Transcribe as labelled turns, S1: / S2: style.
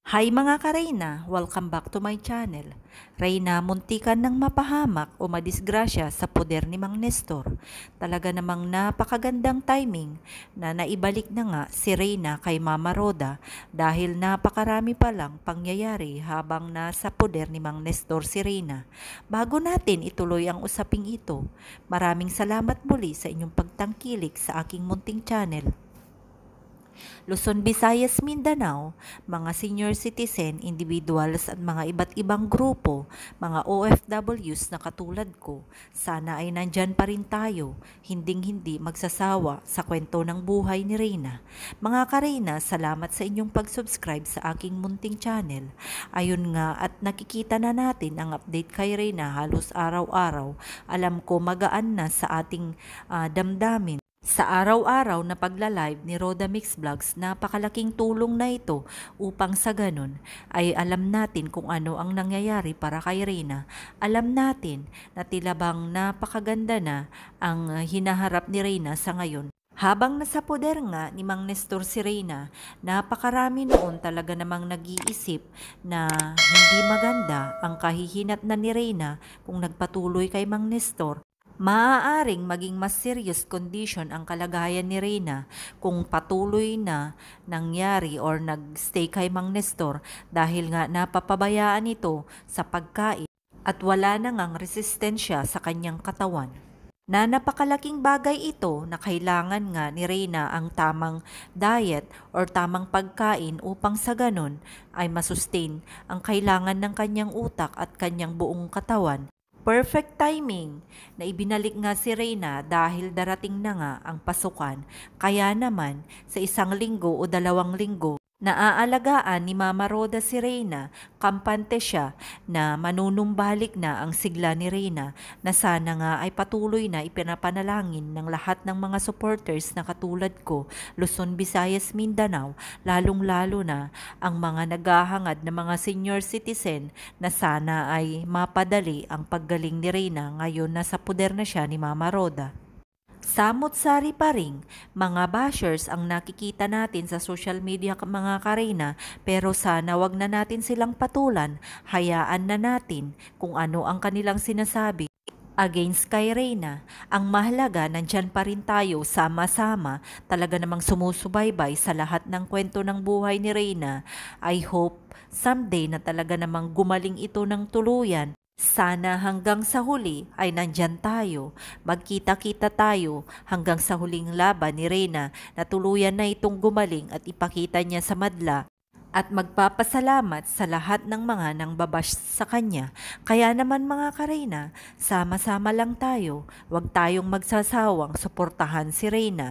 S1: Hi mga ka-Reyna! Welcome back to my channel. Reyna, muntikan ng mapahamak o madisgrasya sa poder ni Mang Nestor. Talaga namang napakagandang timing na naibalik na nga si Reyna kay Mama Roda dahil napakarami palang pangyayari habang nasa poder ni Mang Nestor si Reyna. Bago natin ituloy ang usaping ito, maraming salamat muli sa inyong pagtangkilik sa aking munting channel. Luzon, Visayas, Mindanao, mga senior citizen, individuals at mga iba't ibang grupo, mga OFWs na katulad ko, sana ay nandyan pa rin tayo, hinding-hindi magsasawa sa kwento ng buhay ni Reyna. Mga ka-Reyna, salamat sa inyong pag-subscribe sa aking munting channel. Ayun nga at nakikita na natin ang update kay Reyna halos araw-araw. Alam ko magaan na sa ating damdamin. Sa araw-araw na pagla-live ni Roda Mix Vlogs, napakalaking tulong na ito upang sa ganun ay alam natin kung ano ang nangyayari para kay Reyna. Alam natin na tila bang napakaganda na ang hinaharap ni Reyna sa ngayon. Habang nasa poder nga ni Mang Nestor si Reyna, napakarami noon talaga namang nag-iisip na hindi maganda ang kahihinat na ni Reyna kung nagpatuloy kay Mang Nestor. Maaaring maging mas serious condition ang kalagayan ni Reyna kung patuloy na nangyari or nagstay kay Mang Nestor dahil nga napapabayaan ito sa pagkain at wala na ngang resistensya sa kanyang katawan. Na napakalaking bagay ito na kailangan nga ni Reyna ang tamang diet or tamang pagkain upang sa ganun ay masustain ang kailangan ng kanyang utak at kanyang buong katawan. Perfect timing na ibinalik nga si Reyna dahil darating na nga ang pasukan. Kaya naman sa 1 linggo o 2 linggo, naaalagaan ni Mama Roda si Reyna, kampante siya na manunumbalik na ang sigla ni Reyna na sana nga ay patuloy na ipinapanalangin ng lahat ng mga supporters na katulad ko, Luzon, Visayas, Mindanao, lalong-lalo na ang mga naghahangad na mga senior citizen na sana ay mapadali ang paggaling ni Reyna ngayon na sa puder na siya ni Mama Roda. Samot-sari pa ring mga bashers ang nakikita natin sa social media mga ka-Reyna, pero sana wag na natin silang patulan, hayaan na natin kung ano ang kanilang sinasabi against kay Reyna. Ang mahalaga nandyan pa rin tayo sama-sama, talaga namang sumusubaybay sa lahat ng kwento ng buhay ni Reyna. I hope someday na talaga namang gumaling ito ng tuluyan. Sana hanggang sa huli ay nandyan tayo, magkita-kita tayo hanggang sa huling laban ni Reyna na tuluyan na itong gumaling at ipakita niya sa madla at magpapasalamat sa lahat ng mga nangbabash sa kanya. Kaya naman mga ka-Reyna, sama-sama lang tayo, huwag tayong magsasawang suportahan si Reyna.